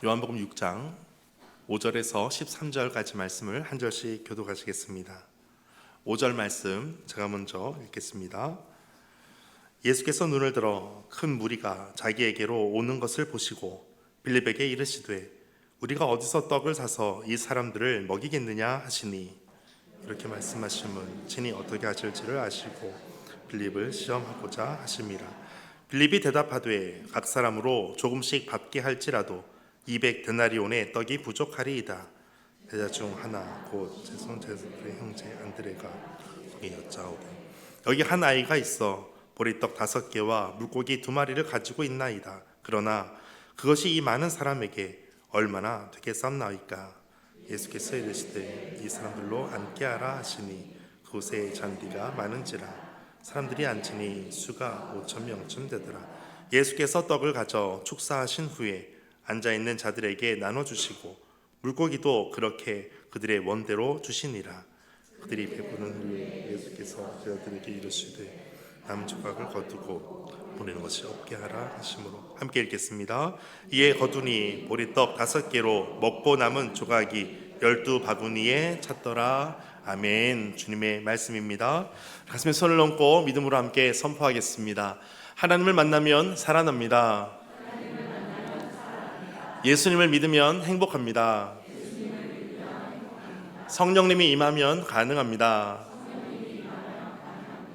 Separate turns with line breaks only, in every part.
요한복음 6장 5절에서 13절까지 말씀을 한 절씩 교독하시겠습니다. 5절 말씀 제가 먼저 읽겠습니다. 예수께서 눈을 들어 큰 무리가 자기에게로 오는 것을 보시고 빌립에게 이르시되 우리가 어디서 떡을 사서 이 사람들을 먹이겠느냐 하시니, 이렇게 말씀하심은 친히 어떻게 하실지를 아시고 빌립을 시험하고자 하심이라. 빌립이 대답하되 각 사람으로 조금씩 받게 할지라도 200데나리온의 떡이 부족하리이다. 제자 중 하나 곧 제손 제수의 형제 안드레가 거기 여짜오되 여기 한 아이가 있어 보리떡 5개와 물고기 2마리를 가지고 있나이다. 그러나 그것이 이 많은 사람에게 얼마나 되겠사옵나이까. 예수께서 이르시되 이 사람들로 앉게 하라 하시니 그곳에 잔디가 많은지라 사람들이 앉으니 수가 5,000명쯤 되더라. 예수께서 떡을 가져 축사하신 후에 앉아있는 자들에게 나눠주시고 물고기도 그렇게 그들의 원대로 주시니라. 그들이 배부른 후에 예수께서 제자들에게 이르시되 남은 조각을 거두고 보내는 것이 없게 하라 하심으로. 함께 읽겠습니다. 이에 거두니 보리떡 5개로 먹고 남은 조각이 12바구니에 찼더라. 아멘. 주님의 말씀입니다. 가슴에 손을 얹고 믿음으로 함께 선포하겠습니다. 하나님을 만나면 살아납니다. 예수님을 믿으면 행복합니다. 성령님이 임하면 가능합니다.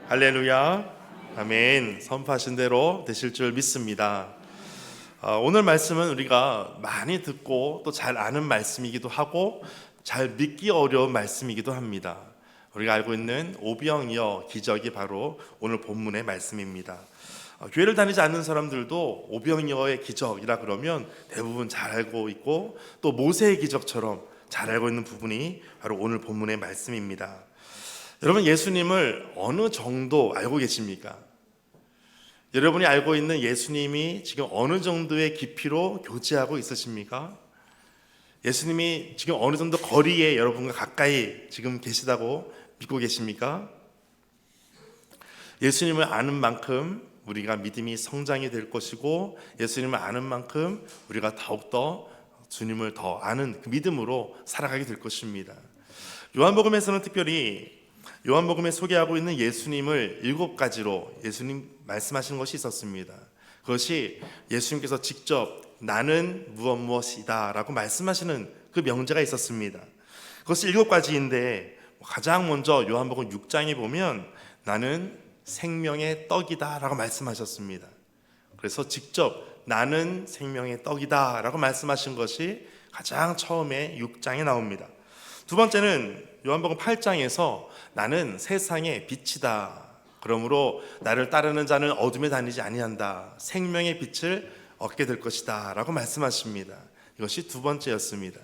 할렐루야. 아멘. 선포하신 대로 되실 줄 믿습니다. 오늘 말씀은 우리가 많이 듣고 또 잘 아는 말씀이기도 하고 잘 믿기 어려운 말씀이기도 합니다. 우리가 알고 있는 오병이어 기적이 바로 오늘 본문의 말씀입니다. 교회를 다니지 않는 사람들도 오병이어의 기적이라 그러면 대부분 잘 알고 있고 또 모세의 기적처럼 잘 알고 있는 부분이 바로 오늘 본문의 말씀입니다. 여러분, 예수님을 어느 정도 알고 계십니까? 여러분이 알고 있는 예수님이 지금 어느 정도의 깊이로 교제하고 있으십니까? 예수님이 지금 어느 정도 거리에 여러분과 가까이 지금 계시다고 믿고 계십니까? 예수님을 아는 만큼 우리가 믿음이 성장이 될 것이고, 예수님을 아는 만큼 우리가 더욱더 주님을 더 아는 그 믿음으로 살아가게 될 것입니다. 요한복음에서는 특별히 요한복음에 소개하고 있는 예수님을 7가지로 예수님 말씀하시는 것이 있었습니다. 그것이 예수님께서 직접 나는 무엇이다 라고 말씀하시는 그 명제가 있었습니다. 그것이 7가지인데 가장 먼저 요한복음 6장에 보면 나는 생명의 떡이다 라고 말씀하셨습니다. 그래서 직접 나는 생명의 떡이다 라고 말씀하신 것이 가장 처음에 6장에 나옵니다. 두 번째는 요한복음 8장에서 나는 세상의 빛이다. 그러므로 나를 따르는 자는 어둠에 다니지 아니한다. 생명의 빛을 얻게 될 것이다 라고 말씀하십니다. 이것이 두 번째였습니다.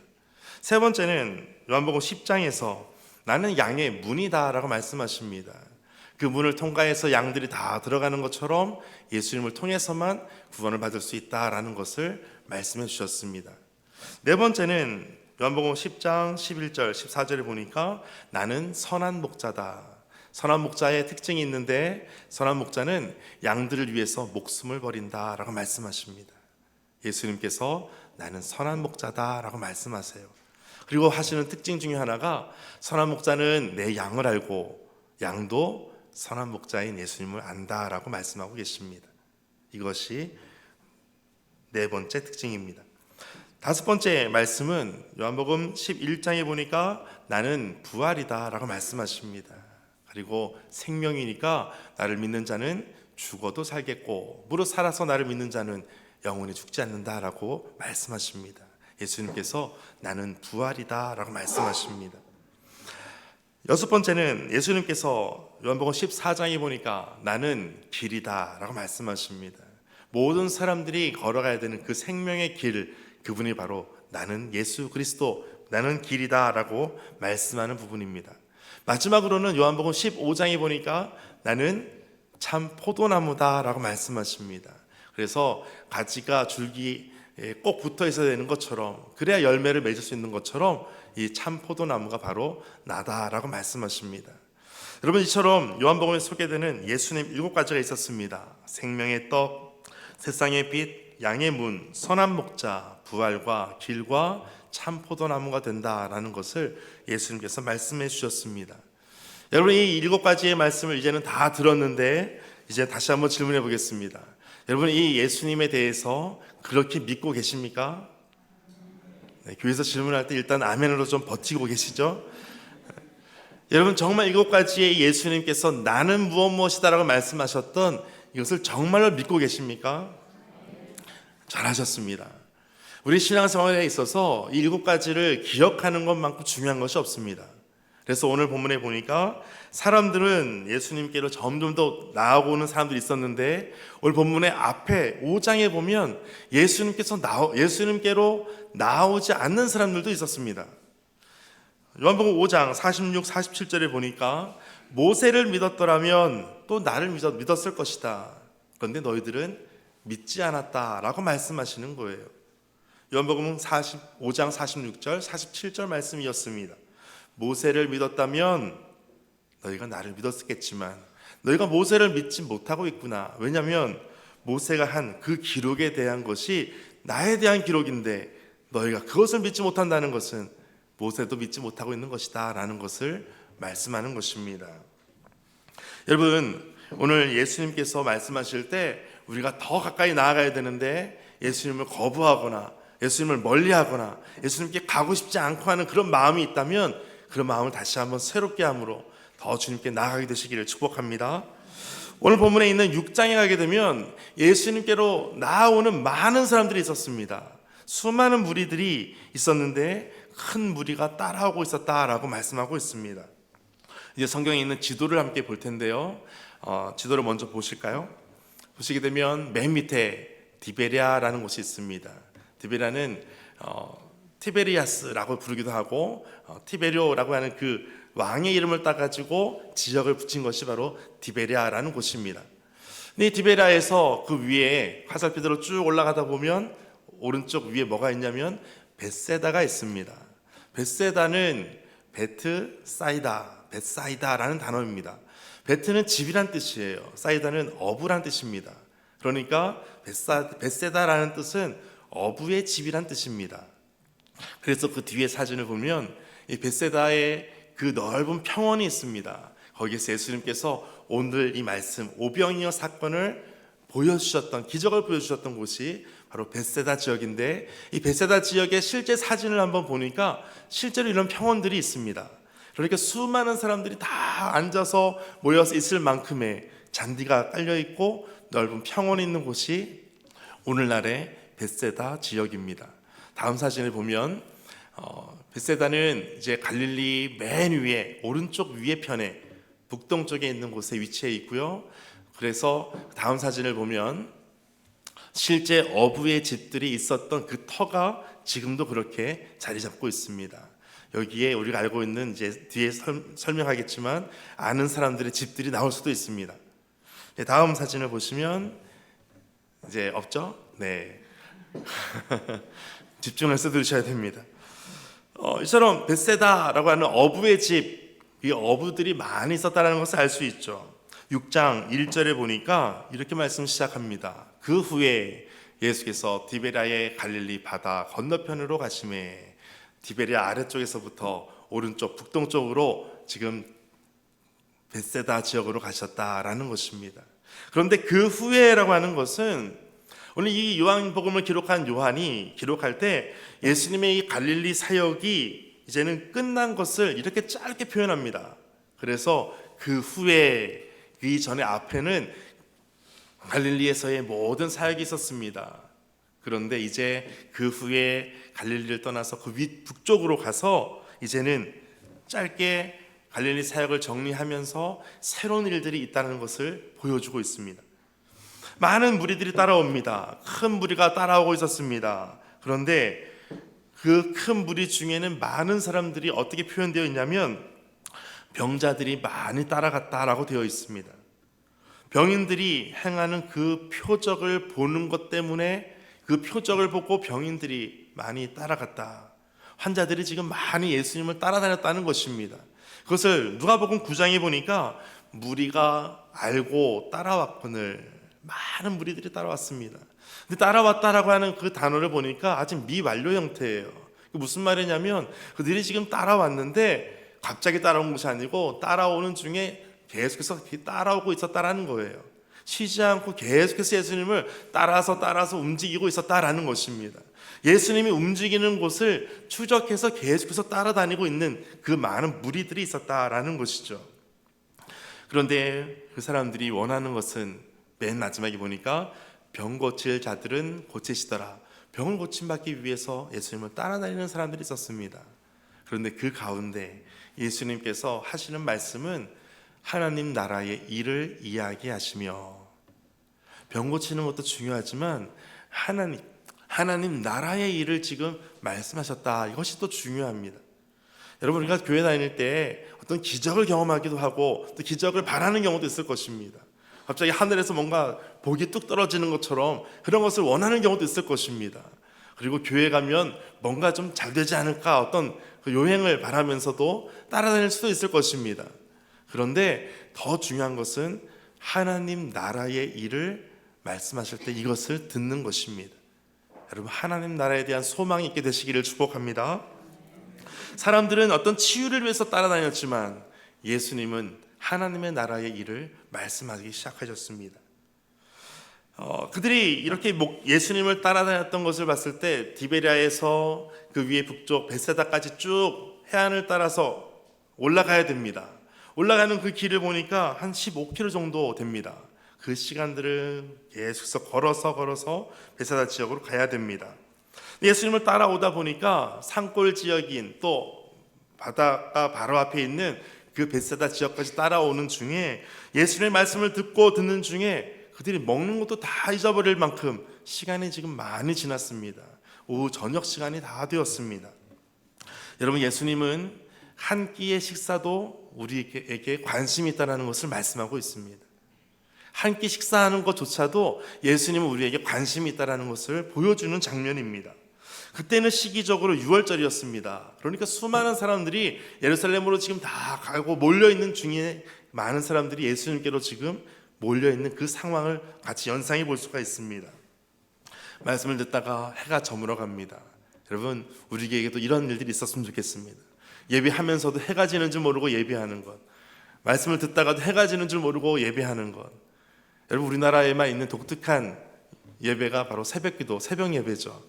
세 번째는 요한복음 10장에서 나는 양의 문이다 라고 말씀하십니다. 그 문을 통과해서 양들이 다 들어가는 것처럼 예수님을 통해서만 구원을 받을 수 있다라는 것을 말씀해 주셨습니다. 네 번째는 요한복음 10장 11절 14절에 보니까 나는 선한 목자다. 선한 목자의 특징이 있는데 선한 목자는 양들을 위해서 목숨을 버린다라고 말씀하십니다. 예수님께서 나는 선한 목자다라고 말씀하세요. 그리고 하시는 특징 중에 하나가 선한 목자는 내 양을 알고 양도 선한 목자인 예수님을 안다라고 말씀하고 계십니다. 이것이 네 번째 특징입니다. 다섯 번째 말씀은 요한복음 11장에 보니까 나는 부활이다 라고 말씀하십니다. 그리고 생명이니까 나를 믿는 자는 죽어도 살겠고 무릇 살아서 나를 믿는 자는 영원히 죽지 않는다 라고 말씀하십니다. 예수님께서 나는 부활이다 라고 말씀하십니다. 여섯 번째는 예수님께서 요한복음 14장에 보니까 나는 길이다 라고 말씀하십니다. 모든 사람들이 걸어가야 되는 그 생명의 길, 그분이 바로 나는 예수 그리스도, 나는 길이다 라고 말씀하는 부분입니다. 마지막으로는 요한복음 15장에 보니까 나는 참 포도나무다 라고 말씀하십니다. 그래서 가지가 줄기에 꼭 붙어 있어야 되는 것처럼, 그래야 열매를 맺을 수 있는 것처럼 이 참 포도나무가 바로 나다라고 말씀하십니다. 여러분, 이처럼 요한복음에 소개되는 예수님 7가지가 있었습니다. 생명의 떡, 세상의 빛, 양의 문, 선한 목자, 부활과 길과 참 포도나무가 된다라는 것을 예수님께서 말씀해 주셨습니다. 여러분, 이 7가지의 말씀을 이제는 다 들었는데 이제 다시 한번 질문해 보겠습니다. 여러분, 이 예수님에 대해서 그렇게 믿고 계십니까? 네, 교회에서 질문할 때 일단 아멘으로 좀 버티고 계시죠? 여러분, 정말 7가지의 예수님께서 나는 무엇이다라고 말씀하셨던 이것을 정말로 믿고 계십니까? 잘하셨습니다. 우리 신앙생활에 있어서 이 7가지를 기억하는 것만큼 중요한 것이 없습니다. 그래서 오늘 본문에 보니까 사람들은 예수님께로 점점 더 나아오는 사람들이 있었는데, 오늘 본문의 앞에 5장에 보면 예수님께로 나오지 않는 사람들도 있었습니다. 요한복음 5장 46, 47절에 보니까 모세를 믿었더라면 또 나를 믿었을 것이다. 그런데 너희들은 믿지 않았다라고 말씀하시는 거예요. 요한복음 5장 46절, 47절 말씀이었습니다. 모세를 믿었다면 너희가 나를 믿었겠지만 너희가 모세를 믿지 못하고 있구나. 왜냐하면 모세가 한 그 기록에 대한 것이 나에 대한 기록인데 너희가 그것을 믿지 못한다는 것은 모세도 믿지 못하고 있는 것이다 라는 것을 말씀하는 것입니다. 여러분, 오늘 예수님께서 말씀하실 때 우리가 더 가까이 나아가야 되는데 예수님을 거부하거나 예수님을 멀리하거나 예수님께 가고 싶지 않고 하는 그런 마음이 있다면 그런 마음을 다시 한번 새롭게 함으로 더 주님께 나아가게 되시기를 축복합니다. 오늘 본문에 있는 6장에 가게 되면 예수님께로 나아오는 많은 사람들이 있었습니다. 수많은 무리들이 있었는데 큰 무리가 따라오고 있었다라고 말씀하고 있습니다. 이제 성경에 있는 지도를 함께 볼 텐데요. 지도를 먼저 보실까요? 보시게 되면 맨 밑에 디베랴라는 곳이 있습니다. 디베랴는 티베리아스라고 부르기도 하고 티베료라고 하는 그 왕의 이름을 따가지고 지역을 붙인 것이 바로 디베랴라는 곳입니다. 이 디베랴에서 그 위에 화살표대로 쭉 올라가다 보면 오른쪽 위에 뭐가 있냐면 벳세다가 있습니다. 벳세다는 벳사이다라는 단어입니다. 베트는 집이란 뜻이에요. 사이다는 어부란 뜻입니다. 그러니까 벳세다라는 뜻은 어부의 집이란 뜻입니다. 그래서 그 뒤에 사진을 보면 이 벳세다에 그 넓은 평원이 있습니다. 거기에서 예수님께서 오늘 이 말씀 오병이어 사건을 보여주셨던, 기적을 보여주셨던 곳이 바로 벳세다 지역인데, 이 벳세다 지역의 실제 사진을 한번 보니까 실제로 이런 평원들이 있습니다. 그러니까 수많은 사람들이 다 앉아서 모여서 있을 만큼의 잔디가 깔려 있고 넓은 평원이 있는 곳이 오늘날의 벳세다 지역입니다. 다음 사진을 보면 벳세다는 이제 갈릴리 맨 위에 오른쪽 위에 편에 북동쪽에 있는 곳에 위치해 있고요. 그래서 다음 사진을 보면 실제 어부의 집들이 있었던 그 터가 지금도 그렇게 자리 잡고 있습니다. 여기에 우리가 알고 있는, 이제 뒤에 설명하겠지만 아는 사람들의 집들이 나올 수도 있습니다. 다음 사진을 보시면 이제 없죠? 네. 집중해서 들으셔야 됩니다. 이처럼 벳세다라고 하는 어부의 집, 이 어부들이 많이 있었다는 것을 알 수 있죠. 6장 1절에 보니까 이렇게 말씀 시작합니다. 그 후에 예수께서 디베랴의 갈릴리 바다 건너편으로 가시매, 디베랴 아래쪽에서부터 오른쪽 북동쪽으로 지금 벳세다 지역으로 가셨다라는 것입니다. 그런데 그 후에라고 하는 것은 오늘 이 요한복음을 기록한 요한이 기록할 때 예수님의 이 갈릴리 사역이 이제는 끝난 것을 이렇게 짧게 표현합니다. 그래서 그 후에, 이 전에 앞에는 갈릴리에서의 모든 사역이 있었습니다. 그런데 이제 그 후에 갈릴리를 떠나서 그 북쪽으로 가서 이제는 짧게 갈릴리 사역을 정리하면서 새로운 일들이 있다는 것을 보여주고 있습니다. 많은 무리들이 따라옵니다. 큰 무리가 따라오고 있었습니다. 그런데 그 큰 무리 중에는 많은 사람들이 어떻게 표현되어 있냐면 병자들이 많이 따라갔다라고 되어 있습니다. 병인들이 행하는 그 표적을 보는 것 때문에, 그 표적을 보고 병인들이 많이 따라갔다. 환자들이 지금 많이 예수님을 따라다녔다는 것입니다. 그것을 누가복음 9장에 보니까 무리가 알고 따라왔거늘, 많은 무리들이 따라왔습니다. 근데 따라왔다라고 하는 그 단어를 보니까 아직 미완료 형태예요. 무슨 말이냐면 그들이 지금 따라왔는데 갑자기 따라온 것이 아니고 따라오는 중에 계속해서 따라오고 있었다라는 거예요. 쉬지 않고 계속해서 예수님을 따라서 움직이고 있었다라는 것입니다. 예수님이 움직이는 곳을 추적해서 계속해서 따라다니고 있는 그 많은 무리들이 있었다라는 것이죠. 그런데 그 사람들이 원하는 것은 맨 마지막에 보니까 병 고칠 자들은 고치시더라. 병을 고침받기 위해서 예수님을 따라다니는 사람들이 있었습니다. 그런데 그 가운데 예수님께서 하시는 말씀은 하나님 나라의 일을 이야기하시며, 병 고치는 것도 중요하지만 하나님 나라의 일을 지금 말씀하셨다. 이것이 또 중요합니다. 여러분, 우리가 교회 다닐 때 어떤 기적을 경험하기도 하고 또 기적을 바라는 경우도 있을 것입니다. 갑자기 하늘에서 뭔가 복이 뚝 떨어지는 것처럼 그런 것을 원하는 경우도 있을 것입니다. 그리고 교회 가면 뭔가 좀 잘 되지 않을까, 어떤 그 요행을 바라면서도 따라다닐 수도 있을 것입니다. 그런데 더 중요한 것은 하나님 나라의 일을 말씀하실 때 이것을 듣는 것입니다. 여러분, 하나님 나라에 대한 소망이 있게 되시기를 축복합니다. 사람들은 어떤 치유를 위해서 따라다녔지만 예수님은 하나님의 나라의 일을 말씀하기 시작하셨습니다. 그들이 이렇게 예수님을 따라다녔던 것을 봤을 때 디베리아에서 그 위에 북쪽 벳세다까지 쭉 해안을 따라서 올라가야 됩니다. 올라가는 그 길을 보니까 한 15km 정도 됩니다. 그 시간들은 계속해서 걸어서 벳세다 지역으로 가야 됩니다. 예수님을 따라오다 보니까 산골 지역인 또 바다가 바로 앞에 있는 그 벳세다 지역까지 따라오는 중에 예수님의 말씀을 듣는 중에 그들이 먹는 것도 다 잊어버릴 만큼 시간이 지금 많이 지났습니다. 오후 저녁 시간이 다 되었습니다. 여러분, 예수님은 한 끼의 식사도 우리에게 관심이 있다는 것을 말씀하고 있습니다. 한 끼 식사하는 것조차도 예수님은 우리에게 관심이 있다는 것을 보여주는 장면입니다. 그때는 시기적으로 6월절이었습니다. 그러니까 수많은 사람들이 예루살렘으로 지금 다 가고 몰려있는 중에 많은 사람들이 예수님께로 지금 몰려있는 그 상황을 같이 연상해 볼 수가 있습니다. 말씀을 듣다가 해가 저물어 갑니다. 여러분, 우리에게도 이런 일들이 있었으면 좋겠습니다. 예배하면서도 해가 지는 줄 모르고 예배하는 것, 말씀을 듣다가도 해가 지는 줄 모르고 예배하는 것. 여러분, 우리나라에만 있는 독특한 예배가 바로 새벽기도, 새벽 예배죠.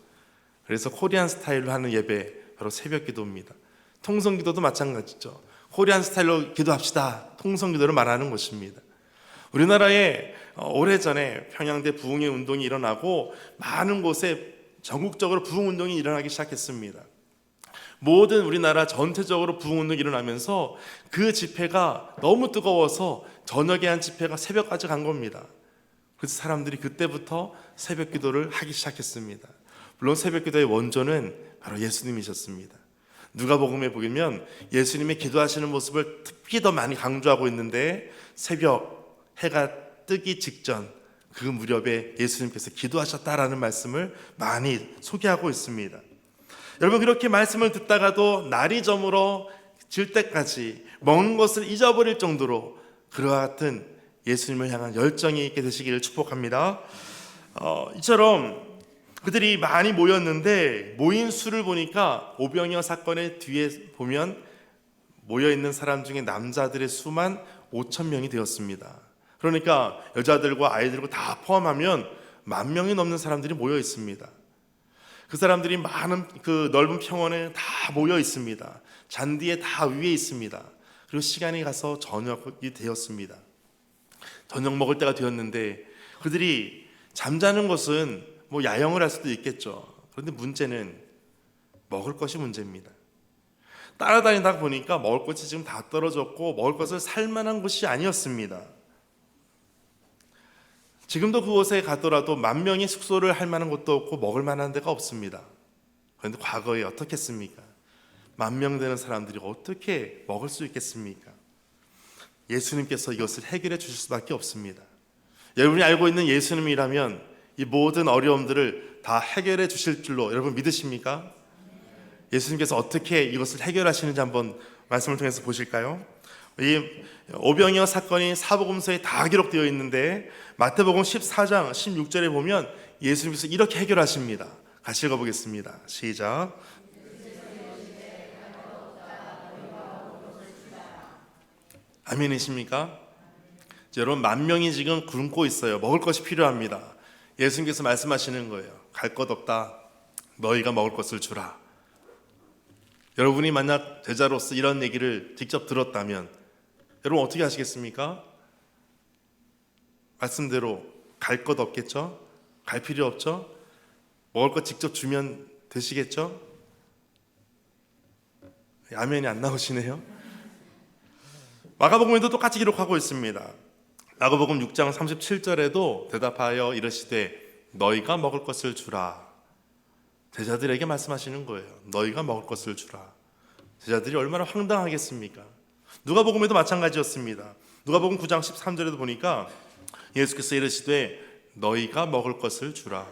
그래서 코리안 스타일로 하는 예배, 바로 새벽기도입니다. 통성기도도 마찬가지죠. 코리안 스타일로 기도합시다, 통성기도를 말하는 것입니다. 우리나라에 오래전에 평양대 부흥의 운동이 일어나고 많은 곳에 전국적으로 부흥운동이 일어나기 시작했습니다. 모든 우리나라 전체적으로 부흥운동이 일어나면서 그 집회가 너무 뜨거워서 저녁에 한 집회가 새벽까지 간 겁니다. 그래서 사람들이 그때부터 새벽 기도를 하기 시작했습니다. 물론 새벽 기도의 원조는 바로 예수님이셨습니다. 누가복음에 보면 예수님의 기도하시는 모습을 특히 더 많이 강조하고 있는데, 새벽 해가 뜨기 직전 그 무렵에 예수님께서 기도하셨다라는 말씀을 많이 소개하고 있습니다. 여러분, 그렇게 말씀을 듣다가도 날이 저물어질 때까지 먹는 것을 잊어버릴 정도로 그와 같은 예수님을 향한 열정이 있게 되시기를 축복합니다. 이처럼 그들이 많이 모였는데 모인 수를 보니까 오병이어 사건의 뒤에 보면 모여있는 사람 중에 남자들의 수만 5,000명이 되었습니다. 그러니까 여자들과 아이들과 다 포함하면 10,000명이 넘는 사람들이 모여 있습니다. 그 사람들이 많은 그 넓은 평원에 다 모여 있습니다. 잔디에 다 위에 있습니다. 그리고 시간이 가서 저녁이 되었습니다. 저녁 먹을 때가 되었는데 그들이 잠자는 것은 뭐 야영을 할 수도 있겠죠. 그런데 문제는 먹을 것이 문제입니다. 따라다니다 보니까 먹을 것이 지금 다 떨어졌고 먹을 것을 살 만한 곳이 아니었습니다. 지금도 그곳에 가더라도 10,000명이 숙소를 할 만한 곳도 없고 먹을 만한 데가 없습니다. 그런데 과거에 어떻게 했습니까? 10,000명 되는 사람들이 어떻게 먹을 수 있겠습니까? 예수님께서 이것을 해결해 주실 수밖에 없습니다. 여러분이 알고 있는 예수님이라면 이 모든 어려움들을 다 해결해 주실 줄로 여러분 믿으십니까? 예수님께서 어떻게 이것을 해결하시는지 한번 말씀을 통해서 보실까요? 이 오병이어 사건이 사복음서에 다 기록되어 있는데 마태복음 14장 16절에 보면 예수님께서 이렇게 해결하십니다. 같이 읽어보겠습니다. 시작. 아멘이십니까? 여러분, 만 명이 지금 굶고 있어요. 먹을 것이 필요합니다. 예수님께서 말씀하시는 거예요. 갈 것 없다. 너희가 먹을 것을 주라. 여러분이 만약 제자로서 이런 얘기를 직접 들었다면 여러분 어떻게 하시겠습니까? 말씀대로 갈 것 없겠죠? 갈 필요 없죠? 먹을 것 직접 주면 되시겠죠? 아멘이 안 나오시네요. 마가복음에도 똑같이 기록하고 있습니다. 마가복음 6장 37절에도 대답하여 이르시되 너희가 먹을 것을 주라. 제자들에게 말씀하시는 거예요. 너희가 먹을 것을 주라. 제자들이 얼마나 황당하겠습니까? 누가복음에도 마찬가지였습니다. 누가복음 9장 13절에도 보니까 예수께서 이르시되 너희가 먹을 것을 주라.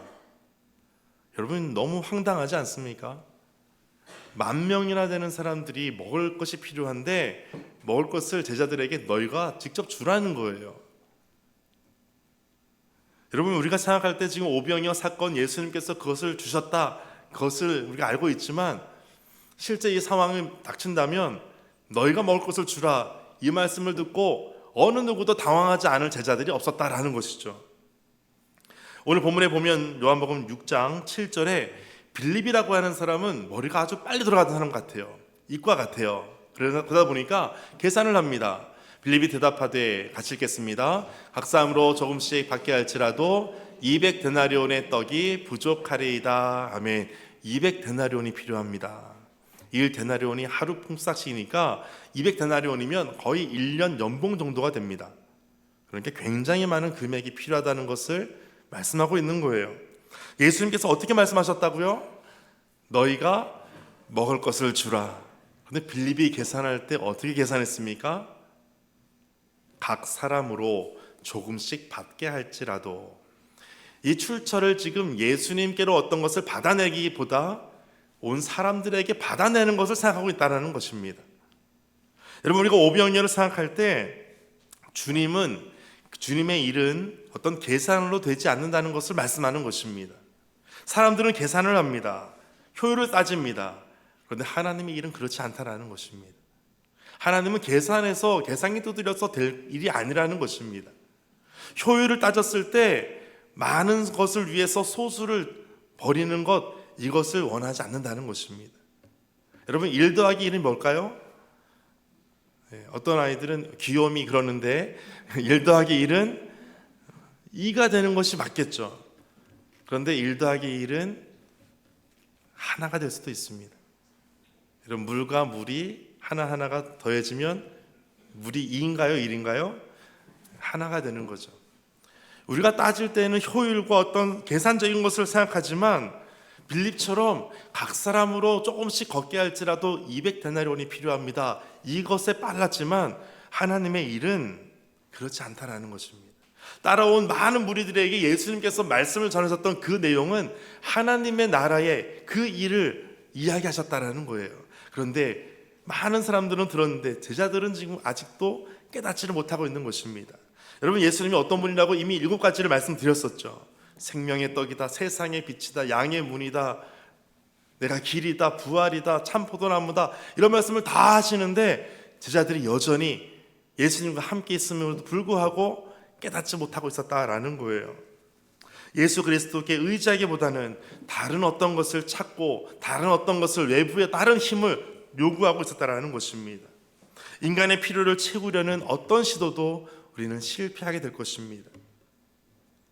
여러분 너무 황당하지 않습니까? 10,000명이나 되는 사람들이 먹을 것이 필요한데 먹을 것을 제자들에게 너희가 직접 주라는 거예요. 여러분 우리가 생각할 때 지금 오병이어 사건 예수님께서 그것을 주셨다, 그것을 우리가 알고 있지만 실제 이 상황이 닥친다면 너희가 먹을 것을 주라 이 말씀을 듣고 어느 누구도 당황하지 않을 제자들이 없었다라는 것이죠. 오늘 본문에 보면 요한복음 6장 7절에 빌립이라고 하는 사람은 머리가 아주 빨리 돌아가는 사람 같아요. 이과 같아요. 그러다 보니까 계산을 합니다. 빌립이 대답하되 같이 읽겠습니다. 각 사람으로 조금씩 받게 할지라도 200데나리온의 떡이 부족하리이다. 아멘. 200데나리온이 필요합니다. 1데나리온이 하루 품삯이니까 200데나리온이면 거의 1년 연봉 정도가 됩니다. 그러니까 굉장히 많은 금액이 필요하다는 것을 말씀하고 있는 거예요. 예수님께서 어떻게 말씀하셨다고요? 너희가 먹을 것을 주라. 그런데 빌립이 계산할 때 어떻게 계산했습니까? 각 사람으로 조금씩 받게 할지라도. 이 출처를 지금 예수님께로 어떤 것을 받아내기보다 온 사람들에게 받아내는 것을 생각하고 있다는 것입니다. 여러분 우리가 오병이어를 생각할 때 주님의 일은 어떤 계산으로 되지 않는다는 것을 말씀하는 것입니다. 사람들은 계산을 합니다. 효율을 따집니다. 그런데 하나님의 일은 그렇지 않다는 것입니다. 하나님은 계산이 두드려서 될 일이 아니라는 것입니다. 효율을 따졌을 때 많은 것을 위해서 소수를 버리는 것, 이것을 원하지 않는다는 것입니다. 여러분 1 더하기 1은 뭘까요? 어떤 아이들은 귀요미 그러는데 1 더하기 1은 2가 되는 것이 맞겠죠. 그런데 1 더하기 1은 하나가 될 수도 있습니다. 여러분 물과 물이 하나가 더해지면 물이 2인가요? 1인가요? 하나가 되는 거죠. 우리가 따질 때는 효율과 어떤 계산적인 것을 생각하지만 빌립처럼 각 사람으로 조금씩 걷게 할지라도 200데나리온이 필요합니다. 이것에 빨랐지만 하나님의 일은 그렇지 않다라는 것입니다. 따라온 많은 무리들에게 예수님께서 말씀을 전하셨던 그 내용은 하나님의 나라의 그 일을 이야기하셨다라는 거예요. 그런데 많은 사람들은 들었는데 제자들은 지금 아직도 깨닫지를 못하고 있는 것입니다. 여러분 예수님이 어떤 분이라고 이미 7가지를 말씀드렸었죠. 생명의 떡이다, 세상의 빛이다, 양의 문이다, 내가 길이다, 부활이다, 참 포도나무다, 이런 말씀을 다 하시는데 제자들이 여전히 예수님과 함께 있음에도 불구하고 깨닫지 못하고 있었다라는 거예요. 예수 그리스도께 의지하기보다는 다른 어떤 것을 찾고 다른 어떤 것을 외부의 다른 힘을 요구하고 있었다라는 것입니다. 인간의 필요를 채우려는 어떤 시도도 우리는 실패하게 될 것입니다.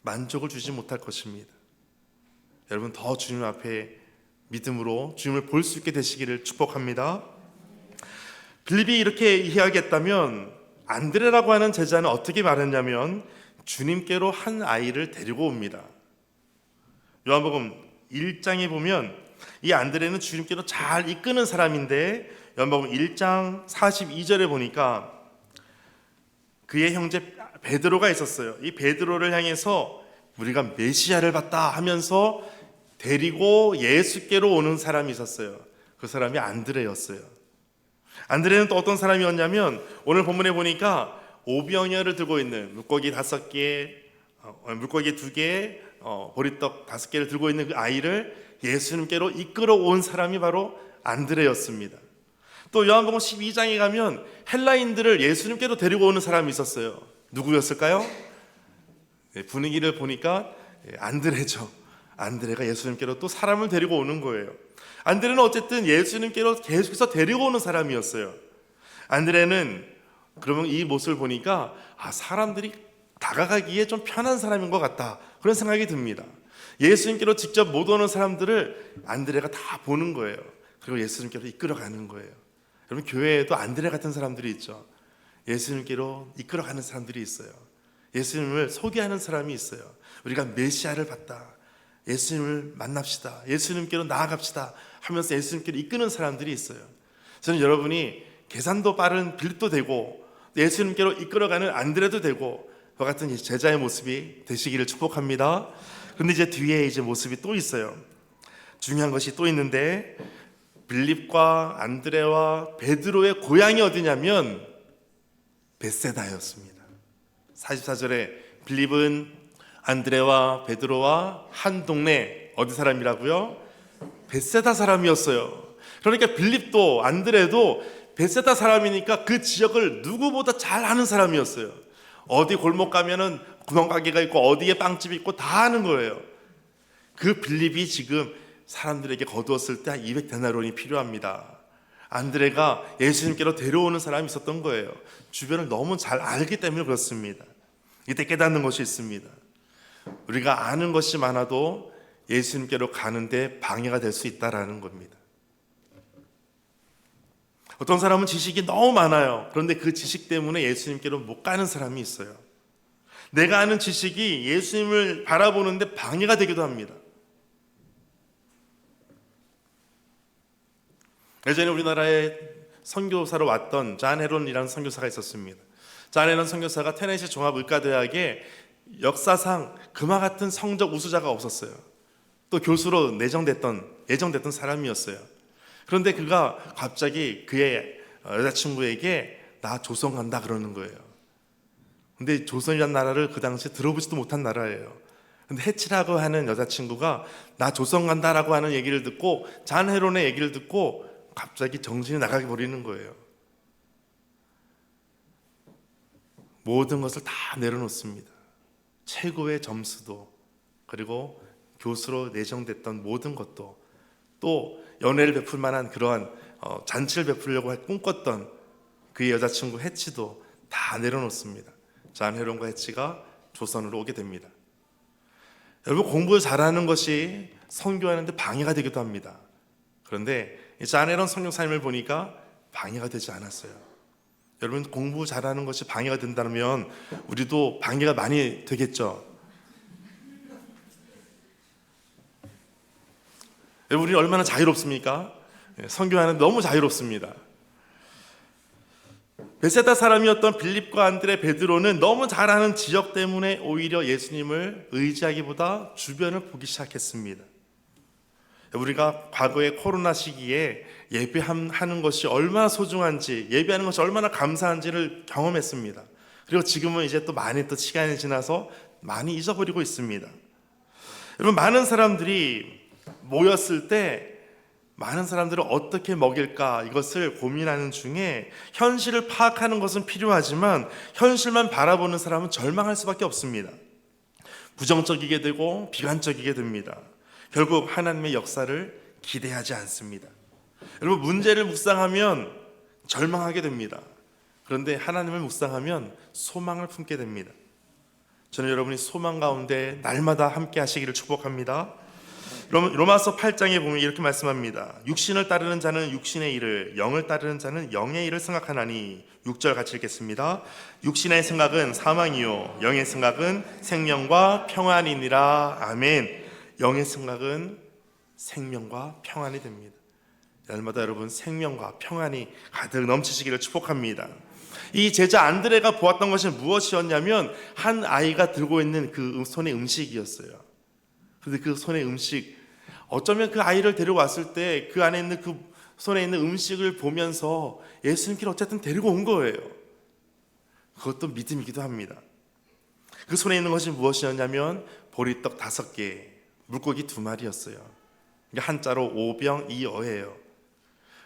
만족을 주지 못할 것입니다. 여러분 더 주님 앞에 믿음으로 주님을 볼 수 있게 되시기를 축복합니다. 빌립이 이렇게 이야기했다면 안드레라고 하는 제자는 어떻게 말했냐면 주님께로 한 아이를 데리고 옵니다. 요한복음 1장에 보면 이 안드레는 주님께로 잘 이끄는 사람인데 요한복음 1장 42절에 보니까 그의 형제 베드로가 있었어요. 이 베드로를 향해서 우리가 메시아를 봤다 하면서 데리고 예수께로 오는 사람이 있었어요. 그 사람이 안드레였어요. 안드레는 또 어떤 사람이었냐면 오늘 본문에 보니까 오병이어를 들고 있는 물고기 5개, 물고기 2개, 보리떡 5개를 들고 있는 그 아이를 예수님께로 이끌어온 사람이 바로 안드레였습니다. 또 요한복음 12장에 가면 헬라인들을 예수님께로 데리고 오는 사람이 있었어요. 누구였을까요? 분위기를 보니까 안드레죠. 안드레가 예수님께로 또 사람을 데리고 오는 거예요. 안드레는 어쨌든 예수님께로 계속해서 데리고 오는 사람이었어요. 안드레는 그러면 이 모습을 보니까 사람들이 다가가기에 좀 편한 사람인 것 같다, 그런 생각이 듭니다. 예수님께로 직접 못 오는 사람들을 안드레가 다 보는 거예요. 그리고 예수님께로 이끌어가는 거예요. 여러분, 교회에도 안드레 같은 사람들이 있죠. 예수님께로 이끌어가는 사람들이 있어요. 예수님을 소개하는 사람이 있어요. 우리가 메시아를 봤다, 예수님을 만납시다, 예수님께로 나아갑시다 하면서 예수님께로 이끄는 사람들이 있어요. 저는 여러분이 계산도 빠른 빌립도 되고 예수님께로 이끌어가는 안드레도 되고 그와 같은 제자의 모습이 되시기를 축복합니다. 그런데 이제 뒤에 이제 모습이 또 있어요. 중요한 것이 또 있는데, 빌립과 안드레와 베드로의 고향이 어디냐면 벳세다였습니다. 44절에 빌립은 안드레와 베드로와 한 동네, 어디 사람이라고요? 벳세다 사람이었어요. 그러니까 빌립도 안드레도 벳세다 사람이니까 그 지역을 누구보다 잘 아는 사람이었어요. 어디 골목 가면은 구멍가게가 있고 어디에 빵집이 있고 다 아는 거예요. 그 빌립이 지금 사람들에게 거두었을 때 한 200데나리온이 필요합니다. 안드레가 예수님께로 데려오는 사람이 있었던 거예요. 주변을 너무 잘 알기 때문에 그렇습니다. 이때 깨닫는 것이 있습니다. 우리가 아는 것이 많아도 예수님께로 가는데 방해가 될 수 있다라는 겁니다. 어떤 사람은 지식이 너무 많아요. 그런데 그 지식 때문에 예수님께로 못 가는 사람이 있어요. 내가 아는 지식이 예수님을 바라보는데 방해가 되기도 합니다. 예전에 우리나라에 선교사로 왔던 잔 헤론이라는 선교사가 있었습니다. 잔 헤론 선교사가 테네시 종합의과대학에 역사상 그와 같은 성적 우수자가 없었어요. 또 교수로 예정됐던 사람이었어요. 그런데 그가 갑자기 그의 여자친구에게 나 조선 간다 그러는 거예요. 근데 조선이라는 나라를 그 당시에 들어보지도 못한 나라예요. 근데 해치라고 하는 여자친구가 나 조선 간다라고 하는 얘기를 듣고, 잔 헤론의 얘기를 듣고 갑자기 정신이 나가게 버리는 거예요. 모든 것을 다 내려놓습니다. 최고의 점수도, 그리고 교수로 내정됐던 모든 것도, 또 연애를 베풀 만한 그러한 잔치를 베풀려고 꿈꿨던 그의 여자친구 해치도 다 내려놓습니다. 잔 헤론과 해치가 조선으로 오게 됩니다. 여러분, 공부를 잘하는 것이 선교하는데 방해가 되기도 합니다. 그런데 잔 헤론 선교사님을 보니까 방해가 되지 않았어요. 여러분, 공부 잘하는 것이 방해가 된다면 우리도 방해가 많이 되겠죠. 여러분, 우리 얼마나 자유롭습니까? 선교하는 너무 자유롭습니다. 벳세다 사람이었던 빌립과 안드레, 베드로는 너무 잘 아는 지역 때문에 오히려 예수님을 의지하기보다 주변을 보기 시작했습니다. 우리가 과거의 코로나 시기에 예배하는 것이 얼마나 소중한지, 예배하는 것이 얼마나 감사한지를 경험했습니다. 그리고 지금은 이제 또 많이 또 시간이 지나서 많이 잊어버리고 있습니다. 여러분, 많은 사람들이 모였을 때 많은 사람들을 어떻게 먹일까, 이것을 고민하는 중에 현실을 파악하는 것은 필요하지만 현실만 바라보는 사람은 절망할 수밖에 없습니다. 부정적이게 되고 비관적이게 됩니다. 결국 하나님의 역사를 기대하지 않습니다. 여러분, 문제를 묵상하면 절망하게 됩니다. 그런데 하나님을 묵상하면 소망을 품게 됩니다. 저는 여러분이 소망 가운데 날마다 함께 하시기를 축복합니다. 로마서 8장에 보면 이렇게 말씀합니다. 육신을 따르는 자는 육신의 일을, 영을 따르는 자는 영의 일을 생각하나니. 6절 같이 읽겠습니다. 육신의 생각은 사망이요 영의 생각은 생명과 평안이니라. 아멘. 영의 생각은 생명과 평안이 됩니다. 날마다 여러분 생명과 평안이 가득 넘치시기를 축복합니다. 이 제자 안드레가 보았던 것이 무엇이었냐면 한 아이가 들고 있는 그 손의 음식이었어요. 그런데 그 손의 음식, 어쩌면 그 아이를 데려왔을 때 그 안에 있는 그 손에 있는 음식을 보면서 예수님께로 어쨌든 데리고 온 거예요. 그것도 믿음이기도 합니다. 그 손에 있는 것이 무엇이었냐면 보리떡 5개, 물고기 2마리였어요. 한자로 오병이어예요.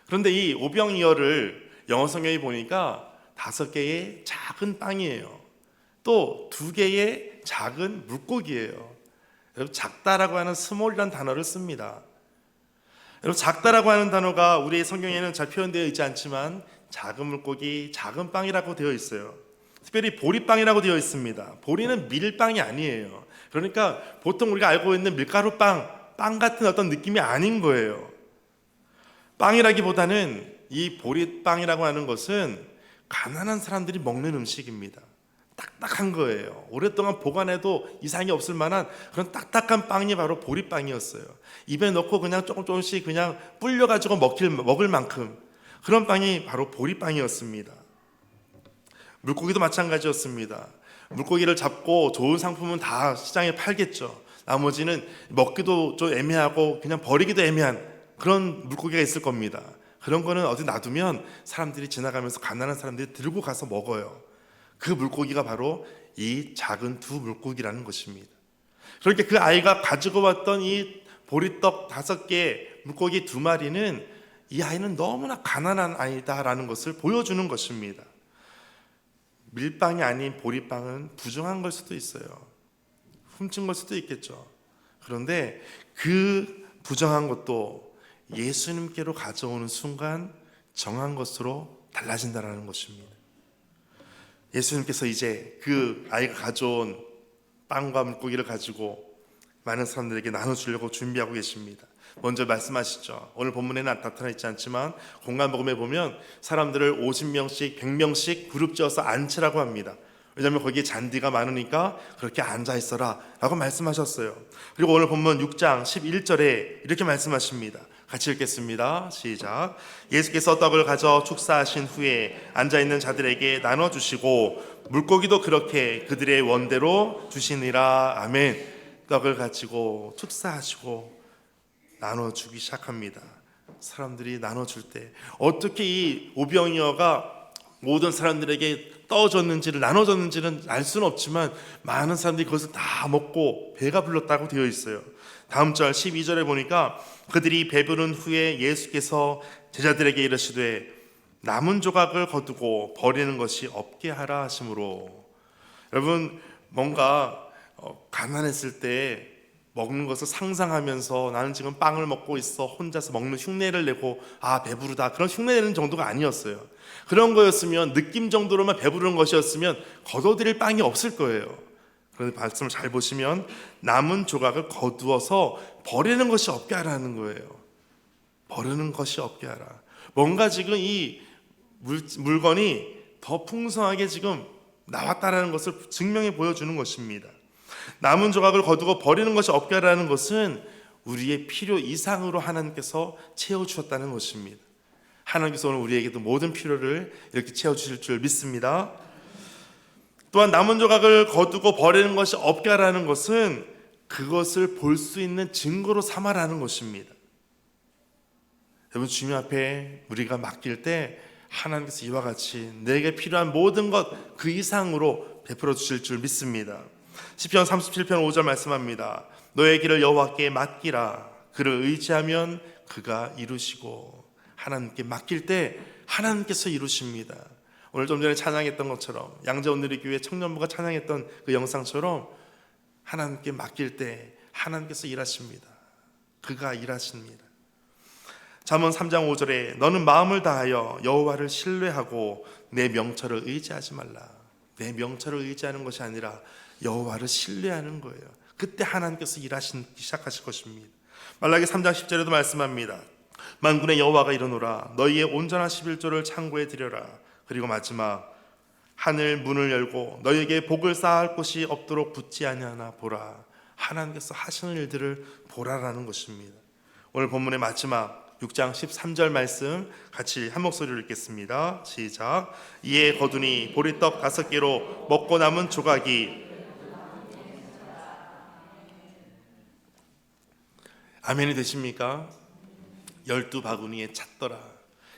그런데 이 오병이어를 영어 성경에 보니까 5개의 작은 빵이에요. 또 2개의 작은 물고기예요. 여러분, 작다라고 하는 스몰이라는 단어를 씁니다. 여러분, 작다라고 하는 단어가 우리 성경에는 잘 표현되어 있지 않지만 작은 물고기, 작은 빵이라고 되어 있어요. 특별히 보리빵이라고 되어 있습니다. 보리는 밀빵이 아니에요. 그러니까 보통 우리가 알고 있는 밀가루빵, 빵 같은 어떤 느낌이 아닌 거예요. 빵이라기보다는 이 보리빵이라고 하는 것은 가난한 사람들이 먹는 음식입니다. 딱딱한 거예요. 오랫동안 보관해도 이상이 없을 만한 그런 딱딱한 빵이 바로 보리빵이었어요. 입에 넣고 그냥 조금씩 그냥 불려가지고 먹을 만큼 그런 빵이 바로 보리빵이었습니다. 물고기도 마찬가지였습니다. 물고기를 잡고 좋은 상품은 다 시장에 팔겠죠. 나머지는 먹기도 좀 애매하고 그냥 버리기도 애매한 그런 물고기가 있을 겁니다. 그런 거는 어디 놔두면 사람들이 지나가면서 가난한 사람들이 들고 가서 먹어요. 그 물고기가 바로 이 작은 2 물고기라는 것입니다. 그러니까 그 아이가 가지고 왔던 이 보리떡 5개, 물고기 2마리는 이 아이는 너무나 가난한 아이다라는 것을 보여주는 것입니다. 밀빵이 아닌 보리빵은 부정한 걸 수도 있어요. 훔친 걸 수도 있겠죠. 그런데 그 부정한 것도 예수님께로 가져오는 순간 정한 것으로 달라진다는 것입니다. 예수님께서 이제 그 아이가 가져온 빵과 물고기를 가지고 많은 사람들에게 나눠주려고 준비하고 계십니다. 먼저 말씀하시죠. 오늘 본문에 나타나 있지 않지만 공간복음에 보면 사람들을 50명씩 100명씩 그룹 지어서 앉히라고 합니다. 왜냐하면 거기에 잔디가 많으니까 그렇게 앉아있어라 라고 말씀하셨어요. 그리고 오늘 본문 6장 11절에 이렇게 말씀하십니다. 같이 읽겠습니다. 시작. 예수께서 떡을 가져 축사하신 후에 앉아있는 자들에게 나눠주시고 물고기도 그렇게 그들의 원대로 주시니라. 아멘. 떡을 가지고 축사하시고 나눠주기 시작합니다. 사람들이 나눠줄 때 어떻게 이 오병이어가 모든 사람들에게 떠줬는지를 나눠줬는지는 알 수는 없지만 많은 사람들이 그것을 다 먹고 배가 불렀다고 되어 있어요. 다음 절 12절에 보니까 그들이 배부른 후에 예수께서 제자들에게 이르시되 남은 조각을 거두고 버리는 것이 없게 하라 하심으로. 여러분, 뭔가 가난했을 때 먹는 것을 상상하면서 나는 지금 빵을 먹고 있어 혼자서 먹는 흉내를 내고 배부르다 그런 흉내 내는 정도가 아니었어요. 그런 거였으면 느낌 정도로만 배부른 것이었으면 거둬들일 빵이 없을 거예요. 그런데 말씀을 잘 보시면 남은 조각을 거두어서 버리는 것이 없게 하라는 거예요. 버리는 것이 없게 하라. 뭔가 지금 이 물건이 더 풍성하게 지금 나왔다라는 것을 증명해 보여주는 것입니다. 남은 조각을 거두고 버리는 것이 없게 하라는 것은 우리의 필요 이상으로 하나님께서 채워주셨다는 것입니다. 하나님께서 오늘 우리에게도 모든 필요를 이렇게 채워주실 줄 믿습니다. 또한 남은 조각을 거두고 버리는 것이 없게 하라는 것은 그것을 볼 수 있는 증거로 삼아라는 것입니다. 여러분, 주님 앞에 우리가 맡길 때 하나님께서 이와 같이 내게 필요한 모든 것 그 이상으로 베풀어 주실 줄 믿습니다. 시편 37편 5절 말씀합니다. 너의 길을 여호와께 맡기라. 그를 의지하면 그가 이루시고. 하나님께 맡길 때 하나님께서 이루십니다. 오늘 좀 전에 찬양했던 것처럼 양재온누리교회 청년부가 찬양했던 그 영상처럼 하나님께 맡길 때 하나님께서 일하십니다. 그가 일하십니다. 잠언 3장 5절에 너는 마음을 다하여 여호와를 신뢰하고 내 명철을 의지하지 말라. 내 명철을 의지하는 것이 아니라 여호와를 신뢰하는 거예요. 그때 하나님께서 일하시기 시작하실 것입니다. 말라기 3장 10절에도 말씀합니다. 만군의 여호와가 이르노라 너희의 온전한 11조를 창고에 들여라. 그리고 마지막 하늘 문을 열고 너희에게 복을 쌓을 곳이 없도록 붙지 아니하나 보라. 하나님께서 하시는 일들을 보라라는 것입니다. 오늘 본문의 마지막 6장 13절 말씀 같이 한 목소리로 읽겠습니다. 시작. 이에 거두니 보리떡 5개로 먹고 남은 조각이. 아멘이 되십니까? 12바구니에 찼더라.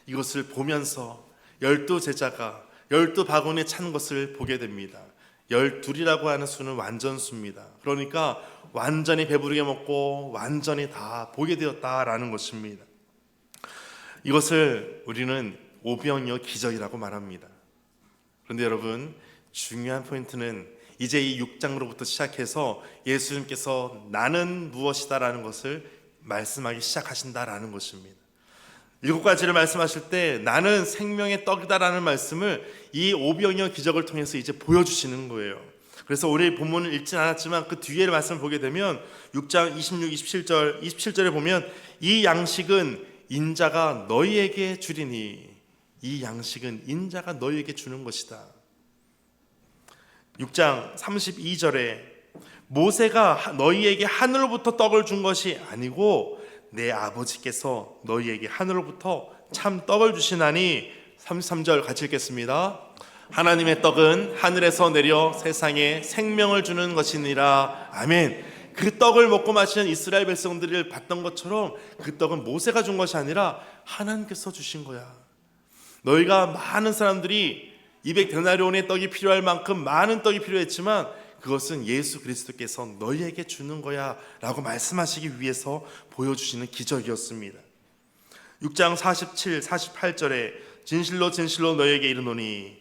이것을 보면서 12제자가 12바구니에 찬 것을 보게 됩니다. 12이라고 하는 수는 완전수입니다. 그러니까 완전히 배부르게 먹고 완전히 다 보게 되었다라는 것입니다. 이것을 우리는 오병이어 기적이라고 말합니다. 그런데 여러분, 중요한 포인트는 이제 이 6장으로부터 시작해서 예수님께서 나는 무엇이다라는 것을 말씀하기 시작하신다라는 것입니다. 7가지를 말씀하실 때 나는 생명의 떡이다라는 말씀을 이 오병이어 기적을 통해서 이제 보여주시는 거예요. 그래서 우리 본문을 읽진 않았지만 그 뒤에 말씀을 보게 되면 6장 26, 27절에 보면 이 양식은 인자가 너희에게 주리니, 이 양식은 인자가 너희에게 주는 것이다. 6장 32절에 모세가 너희에게 하늘로부터 떡을 준 것이 아니고 내 아버지께서 너희에게 하늘로부터 참 떡을 주시나니, 33절 같이 읽겠습니다. 하나님의 떡은 하늘에서 내려 세상에 생명을 주는 것이니라. 아멘. 그 떡을 먹고 마시는 이스라엘 백성들을 봤던 것처럼 그 떡은 모세가 준 것이 아니라 하나님께서 주신 거야. 너희가 많은 사람들이 200데나리온의 떡이 필요할 만큼 많은 떡이 필요했지만 그것은 예수 그리스도께서 너희에게 주는 거야 라고 말씀하시기 위해서 보여주시는 기적이었습니다. 6장 47, 48절에 진실로 진실로 너희에게 이르노니,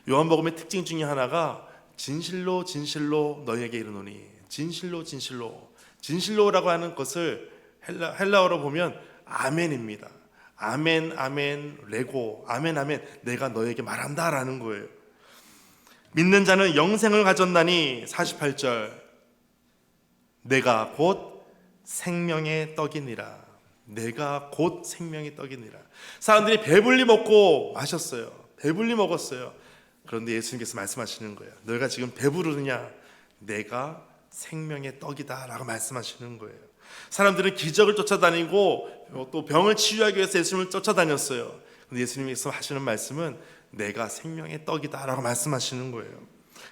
요한복음의 특징 중에 하나가 진실로 진실로 너희에게 이르노니, 진실로 진실로, 진실로라고 하는 것을 헬라어로 보면 아멘입니다. 아멘 아멘 레고, 아멘 아멘 내가 너에게 말한다라는 거예요. 믿는 자는 영생을 가졌나니, 48절 내가 곧 생명의 떡이니라. 내가 곧 생명의 떡이니라. 사람들이 배불리 먹고 마셨어요. 배불리 먹었어요. 그런데 예수님께서 말씀하시는 거예요. 너희가 지금 배부르느냐? 내가 생명의 떡이다 라고 말씀하시는 거예요. 사람들은 기적을 쫓아다니고 또 병을 치유하기 위해서 예수님을 쫓아다녔어요. 근데 예수님께서 하시는 말씀은 내가 생명의 떡이다 라고 말씀하시는 거예요.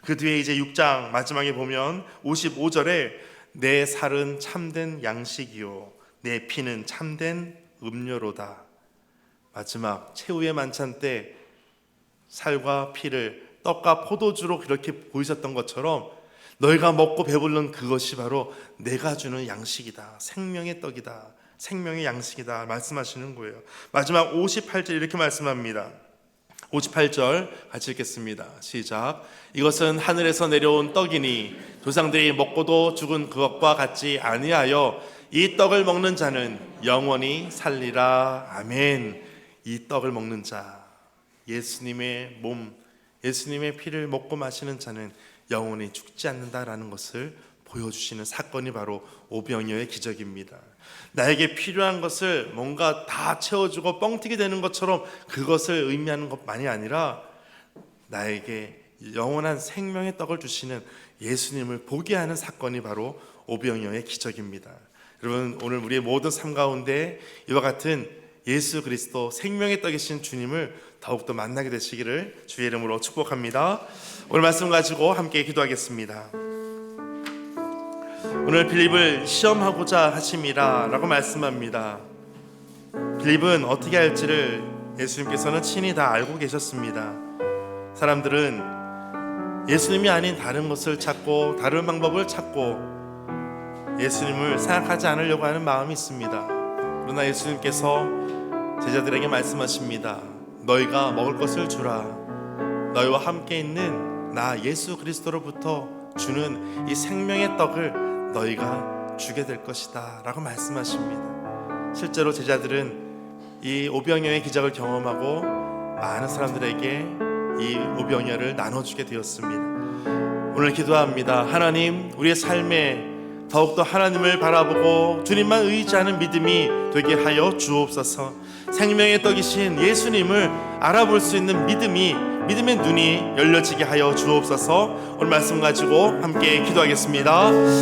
그 뒤에 이제 6장 마지막에 보면 55절에 내 살은 참된 양식이요 내 피는 참된 음료로다. 마지막 최후의 만찬 때 살과 피를 떡과 포도주로 그렇게 보이셨던 것처럼 너희가 먹고 배부른 그것이 바로 내가 주는 양식이다, 생명의 떡이다, 생명의 양식이다 말씀하시는 거예요. 마지막 58절 이렇게 말씀합니다. 58절 같이 읽겠습니다. 시작. 이것은 하늘에서 내려온 떡이니 조상들이 먹고도 죽은 그것과 같지 아니하여 이 떡을 먹는 자는 영원히 살리라. 아멘. 이 떡을 먹는 자, 예수님의 몸, 예수님의 피를 먹고 마시는 자는 영원히 죽지 않는다라는 것을 보여주시는 사건이 바로 오병이어의 기적입니다. 나에게 필요한 것을 뭔가 다 채워주고 뻥튀기 되는 것처럼 그것을 의미하는 것만이 아니라 나에게 영원한 생명의 떡을 주시는 예수님을 보게 하는 사건이 바로 오병이어의 기적입니다. 여러분, 오늘 우리의 모든 삶 가운데 이와 같은 예수 그리스도 생명의 떡이신 주님을 더욱더 만나게 되시기를 주의 이름으로 축복합니다. 오늘 말씀 가지고 함께 기도하겠습니다. 오늘 빌립을 시험하고자 하심이라 라고 말씀합니다. 빌립은 어떻게 할지를 예수님께서는 친히 다 알고 계셨습니다. 사람들은 예수님이 아닌 다른 것을 찾고 다른 방법을 찾고 예수님을 생각하지 않으려고 하는 마음이 있습니다. 그러나 예수님께서 제자들에게 말씀하십니다. 너희가 먹을 것을 주라. 너희와 함께 있는 나 예수 그리스도로부터 주는 이 생명의 떡을 너희가 주게 될 것이다 라고 말씀하십니다. 실제로 제자들은 이 오병이어의 기적을 경험하고 많은 사람들에게 이 오병이어를 나눠주게 되었습니다. 오늘 기도합니다. 하나님, 우리의 삶에 더욱더 하나님을 바라보고 주님만 의지하는 믿음이 되게 하여 주옵소서. 생명의 떡이신 예수님을 알아볼 수 있는 믿음의 눈이 열려지게 하여 주옵소서. 오늘 말씀 가지고 함께 기도하겠습니다.